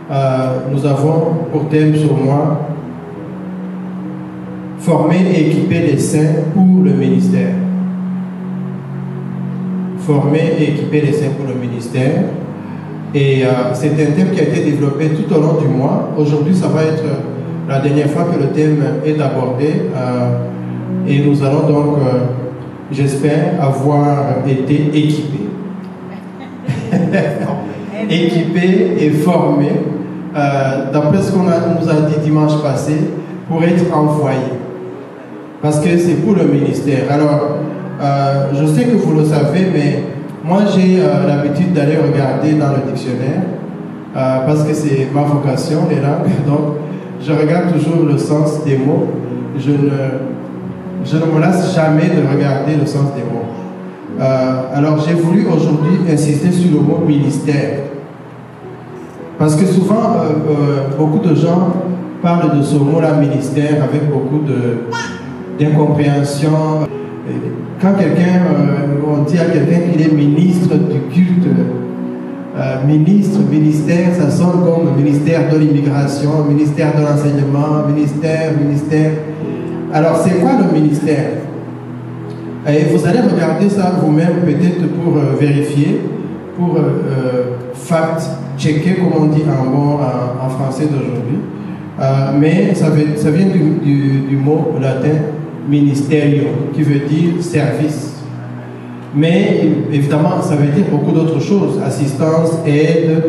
nous avons pour thème sur moi former et équiper les saints pour le ministère. Former et équiper les saints pour le ministère. Et c'est un thème qui a été développé tout au long du mois. Aujourd'hui, ça va être la dernière fois que le thème est abordé. Et nous allons donc, j'espère, avoir été équipés. Équipés et formés, d'après ce qu'on nous a dit dimanche passé, pour être envoyés. Parce que c'est pour le ministère. Alors, je sais que vous le savez, mais moi j'ai l'habitude d'aller regarder dans le dictionnaire, parce que c'est ma vocation, les langues. Donc, je regarde toujours le sens des mots. Je ne me lasse jamais de regarder le sens des mots. Alors, j'ai voulu aujourd'hui insister sur le mot ministère. Parce que souvent, beaucoup de gens parlent de ce mot-là, ministère, avec beaucoup d'incompréhension. Quand quelqu'un, on dit à quelqu'un qu'il est ministre du culte, ministère, ça sonne comme ministère de l'immigration, ministère de l'enseignement, ministère. Alors, c'est quoi le ministère? Et vous allez regarder ça vous-même, peut-être pour vérifier, pour fact-checker, comme on dit en français d'aujourd'hui. Mais ça vient du mot latin ministerio, qui veut dire service. Mais évidemment, ça veut dire beaucoup d'autres choses, assistance, aide,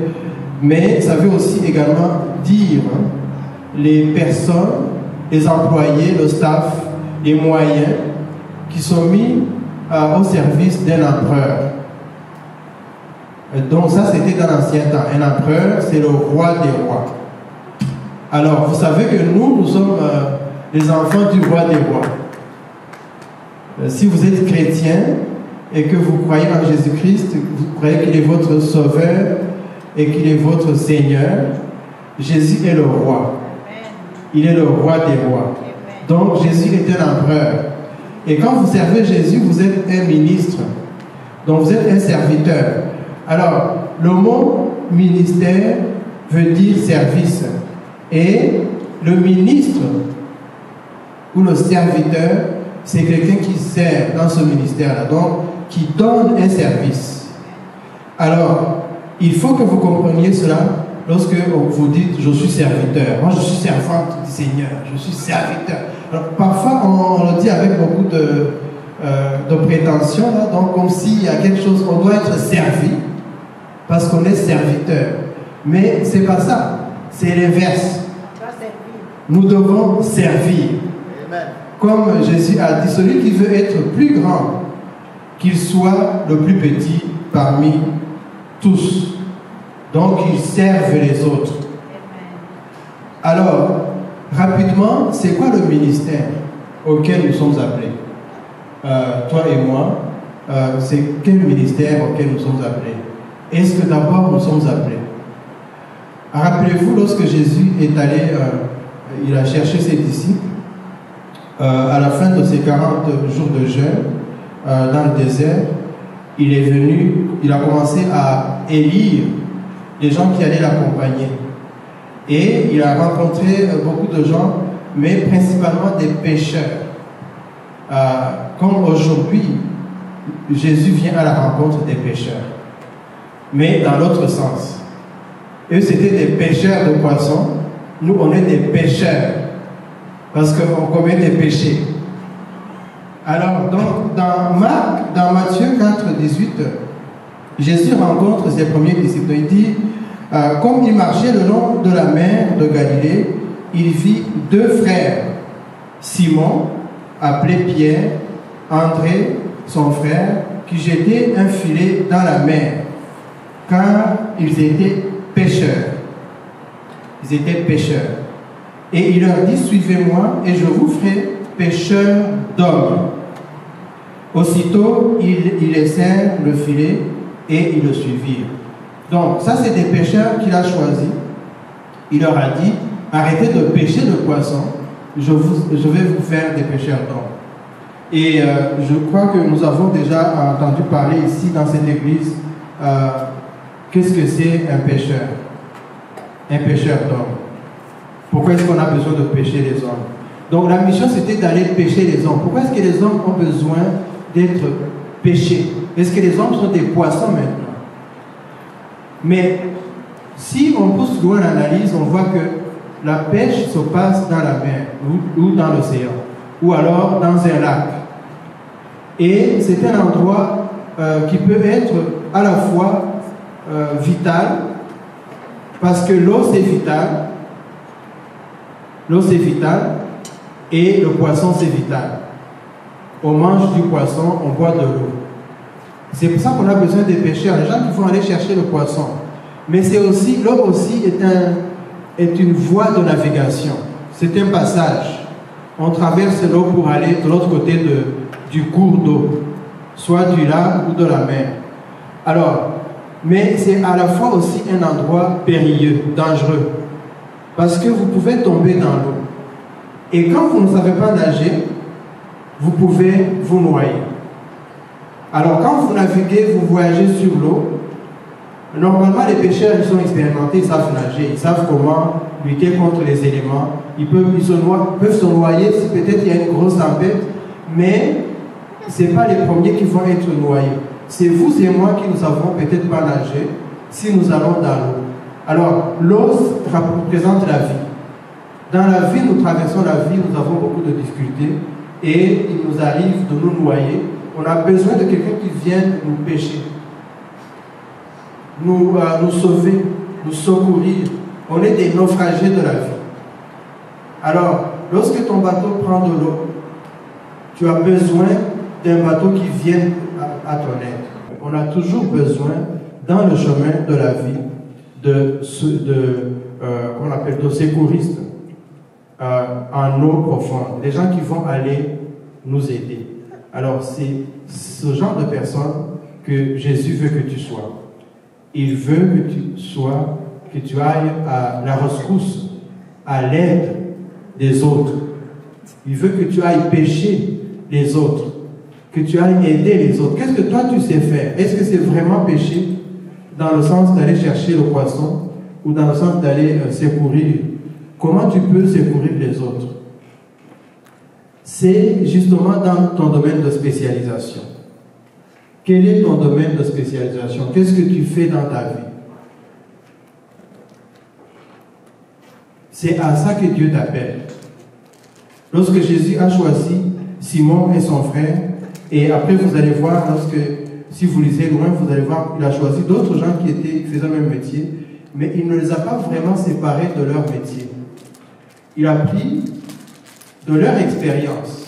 mais ça veut aussi également dire les personnes, les employés, le staff, les moyens qui sont mis au service d'un empereur. Donc ça, c'était dans l'ancien temps. Un empereur, c'est le roi des rois. Alors, vous savez que nous sommes les enfants du roi des rois. Si vous êtes chrétien et que vous croyez en Jésus-Christ, vous croyez qu'il est votre sauveur et qu'il est votre Seigneur, Jésus est le roi. Il est le roi des rois. Donc, Jésus est un empereur. Et quand vous servez Jésus, vous êtes un ministre. Donc, vous êtes un serviteur. Alors, le mot ministère veut dire service. Et le ministre ou le serviteur, c'est quelqu'un qui sert dans ce ministère-là, donc qui donne un service. Alors, il faut que vous compreniez cela lorsque vous dites « je suis serviteur ». Moi, je suis servante du Seigneur, je suis serviteur. Alors, parfois, on le dit avec beaucoup de prétention, là, donc comme s'il y a quelque chose, on doit être servi parce qu'on est serviteur. Mais ce n'est pas ça, c'est l'inverse. Nous devons servir. Comme Jésus a dit, celui qui veut être plus grand, qu'il soit le plus petit parmi tous. Donc, il serve les autres. Alors, rapidement, c'est quoi le ministère auquel nous sommes appelés? Toi et moi, c'est quel ministère auquel nous sommes appelés? Est-ce que d'abord nous sommes appelés? Rappelez-vous, lorsque Jésus est allé, il a cherché ses disciples, à la fin de ces 40 jours de jeûne, dans le désert, il est venu, il a commencé à élire les gens qui allaient l'accompagner. Et il a rencontré beaucoup de gens, mais principalement des pécheurs. Comme aujourd'hui, Jésus vient à la rencontre des pécheurs. Mais dans l'autre sens. Eux, c'était des pêcheurs de poissons. Nous, on est des pécheurs. Parce qu'on commet des péchés. Alors, donc, dans Matthieu 4, 18, Jésus rencontre ses premiers disciples. Il dit, comme il marchait le long de la mer de Galilée, il vit deux frères, Simon, appelé Pierre, André, son frère, qui jetaient un filet dans la mer, car ils étaient pécheurs. Ils étaient pécheurs. Et il leur dit, suivez-moi et je vous ferai pécheurs d'hommes. Aussitôt, ils laissèrent le filet et ils le suivirent. Donc, ça, c'est des pécheurs qu'il a choisis. Il leur a dit, arrêtez de pêcher de poissons, je vais vous faire des pécheurs d'hommes. Et je crois que nous avons déjà entendu parler ici dans cette église, qu'est-ce que c'est un pécheur? un pêcheur d'hommes. Pourquoi est-ce qu'on a besoin de pêcher les hommes? Donc la mission, c'était d'aller pêcher les hommes. Pourquoi est-ce que les hommes ont besoin d'être pêchés? Est-ce que les hommes sont des poissons maintenant? Mais si on pousse loin l'analyse, on voit que la pêche se passe dans la mer ou dans l'océan, ou alors dans un lac. Et c'est un endroit qui peut être à la fois vital, parce que l'eau c'est vital, et le poisson c'est vital. On mange du poisson, on boit de l'eau. C'est pour ça qu'on a besoin des pêcheurs, les gens qui vont aller chercher le poisson. Mais c'est aussi, l'eau aussi est une voie de navigation. C'est un passage. On traverse l'eau pour aller de l'autre côté du cours d'eau, soit du lac ou de la mer. Alors, mais c'est à la fois aussi un endroit périlleux, dangereux, parce que vous pouvez tomber dans l'eau. Et quand vous ne savez pas nager, vous pouvez vous noyer. Alors quand vous naviguez, vous voyagez sur l'eau, normalement les pêcheurs ils sont expérimentés, ils savent nager, ils savent comment lutter contre les éléments, ils peuvent se noyer si peut-être il y a une grosse tempête, mais ce n'est pas les premiers qui vont être noyés. C'est vous et moi qui ne savons peut-être pas nager si nous allons dans l'eau. Alors l'eau représente la vie. Dans la vie, nous traversons la vie, nous avons beaucoup de difficultés et il nous arrive de nous noyer. On a besoin de quelqu'un qui vienne nous pêcher, nous sauver, nous secourir. On est des naufragés de la vie. Alors, lorsque ton bateau prend de l'eau, tu as besoin d'un bateau qui vienne à ton aide. On a toujours besoin, dans le chemin de la vie, de secouristes en eau profonde, des gens qui vont aller nous aider. Alors c'est ce genre de personnes que Jésus veut que tu sois. Il veut que tu ailles à la rescousse, à l'aide des autres. Il veut que tu ailles pêcher les autres, que tu ailles aider les autres. Qu'est-ce que toi tu sais faire? Est-ce que c'est vraiment pêcher dans le sens d'aller chercher le poisson ou dans le sens d'aller secourir? Comment tu peux secourir les autres? C'est justement dans ton domaine de spécialisation. Quel est ton domaine de spécialisation? Qu'est-ce que tu fais dans ta vie? C'est à ça que Dieu t'appelle. Lorsque Jésus a choisi Simon et son frère, et après vous allez voir, si vous lisez loin, vous allez voir qu'il a choisi d'autres gens qui faisaient le même métier, mais il ne les a pas vraiment séparés de leur métier. Il a pris de leur expérience.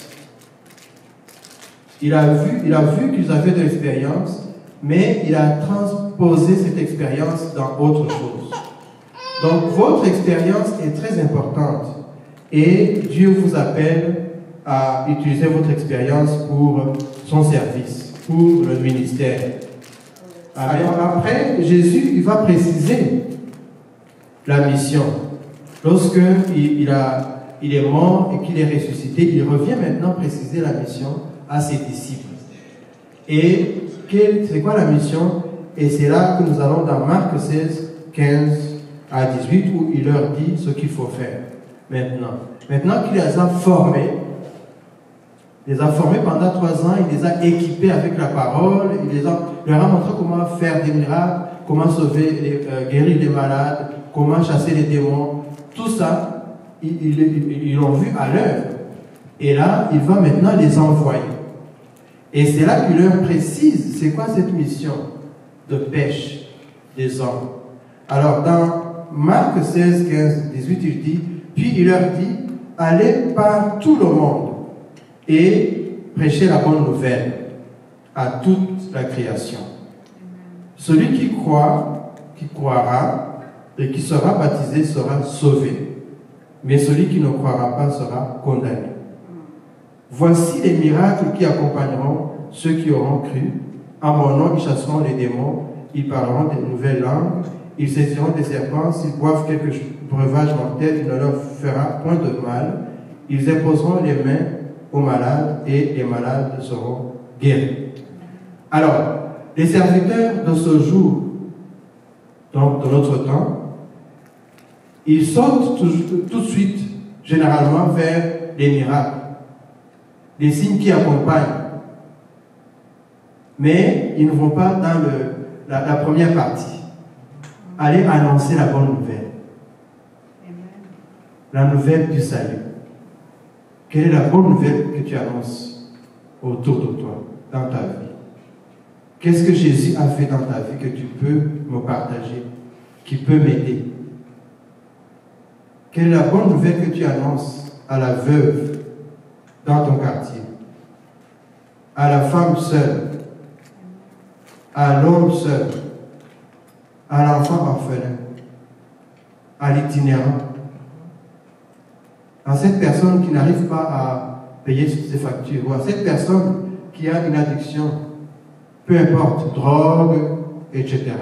Il a vu qu'ils avaient de l'expérience, mais il a transposé cette expérience dans autre chose. Donc, votre expérience est très importante et Dieu vous appelle à utiliser votre expérience pour son service, pour le ministère. Alors après, Jésus, il va préciser la mission. Lorsque il est mort et qu'il est ressuscité, il revient maintenant préciser la mission à ses disciples. Et c'est quoi la mission? Et c'est là que nous allons dans Marc 16, 15 à 18, où il leur dit ce qu'il faut faire maintenant. Maintenant qu'il les a formés, pendant 3 ans, il les a équipés avec la parole, il leur a montré comment faire des miracles, comment guérir les malades, comment chasser les démons. Tout ça, ils l'ont vu à l'œuvre. Et là, il va maintenant les envoyer. Et c'est là qu'il leur précise, c'est quoi cette mission de pêche des hommes. Alors, dans Marc 16, 15, 18, il dit, puis il leur dit, allez par tout le monde et prêchez la bonne nouvelle à toute la création. Celui qui croira et qui sera baptisé sera sauvé, mais celui qui ne croira pas sera condamné. Voici les miracles qui accompagneront ceux qui auront cru. En mon nom, ils chasseront les démons, ils parleront de nouvelles langues, ils saisiront des serpents, s'ils boivent quelque breuvage mortel, il ne leur fera point de mal. Ils imposeront les mains aux malades et les malades seront guéris. Alors, les serviteurs de ce jour, donc de notre temps, Ils sautent tout de suite, généralement, vers les miracles, des signes qui accompagnent. Mais ils ne vont pas dans la première partie. Aller annoncer la bonne nouvelle. La nouvelle du salut. Quelle est la bonne nouvelle que tu annonces autour de toi, dans ta vie? Qu'est-ce que Jésus a fait dans ta vie que tu peux me partager, qui peut m'aider? Quelle est la bonne nouvelle que tu annonces à la veuve dans ton quartier, à la femme seule, à l'homme seul, à l'enfant orphelin, à l'itinérant, à cette personne qui n'arrive pas à payer ses factures, ou à cette personne qui a une addiction, peu importe, drogue, etc.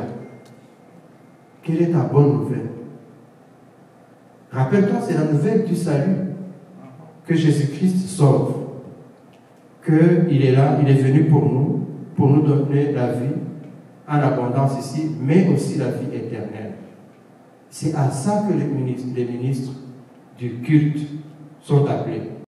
Quelle est ta bonne nouvelle? Rappelle-toi, c'est la nouvelle du salut, que Jésus-Christ sauve, qu'il est là, il est venu pour nous donner la vie en abondance ici, mais aussi la vie éternelle. C'est à ça que les ministres du culte sont appelés.